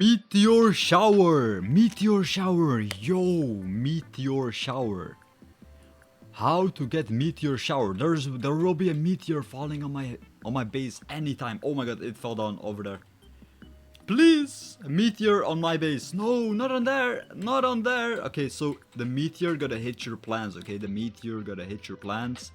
Meteor shower! Meteor shower! Yo! Meteor shower. How to get meteor shower? There will be a meteor falling on my base anytime. Oh my god, it fell down over there. Please! A meteor on my base. No, not on there. Not on there. Okay, so the meteor gotta hit your plants, okay? The meteor gotta hit your plants.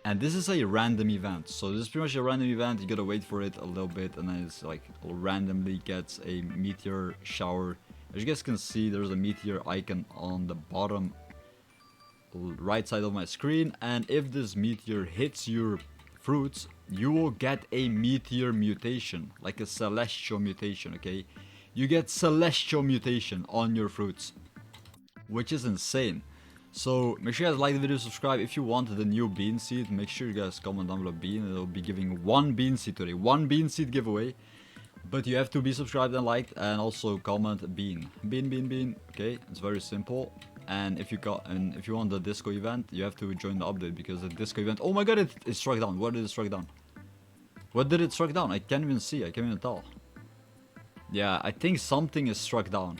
And this is a random event. So this is pretty much a random event. You gotta wait for it a little bit and then it's like randomly gets a meteor shower. As you guys can see, there's a meteor icon on the bottom right side of my screen, and if this meteor hits your fruits, you will get a meteor mutation, like a celestial mutation, okay? You get celestial mutation on your fruits, which is insane. So make sure you guys like the video, subscribe. If you want the new bean seed, make sure you guys comment down below bean. It'll be giving one bean seed today, one bean seed giveaway. But you have to be subscribed and liked, and also comment bean. Bean. Okay, it's very simple. And if you want the disco event, you have to join the update, because the disco event. Oh my god, it struck down. What did it strike down? What did it strike down? I can't even see. I can't even tell. Yeah, I think something is struck down.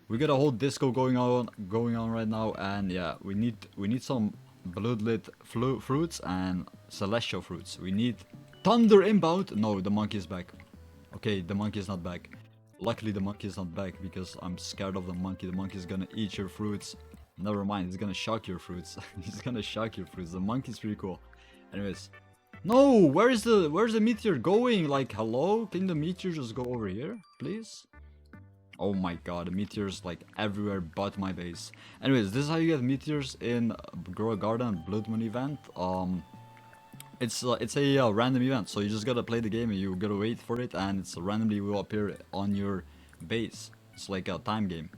We got a whole disco going on right now, and yeah, we need some bloodlit fruits and celestial fruits. We need thunder inbound. No, the monkey is back. Okay, the monkey is not back. Luckily the monkey is not back, because I'm scared of the monkey. The monkey is gonna eat your fruits. Never mind, he's gonna shock your fruits. He's gonna shock your fruits. The monkey's pretty cool. Anyways. No! Where's the meteor going? Like, hello? Can the meteor just go over here, please? Oh my god, the meteors like everywhere but my base. Anyways, this is how you get meteors in Grow a Garden Blood Moon event. It's a random event, so you just gotta play the game and you gotta wait for it, and it's randomly will appear on your base. It's like a time game.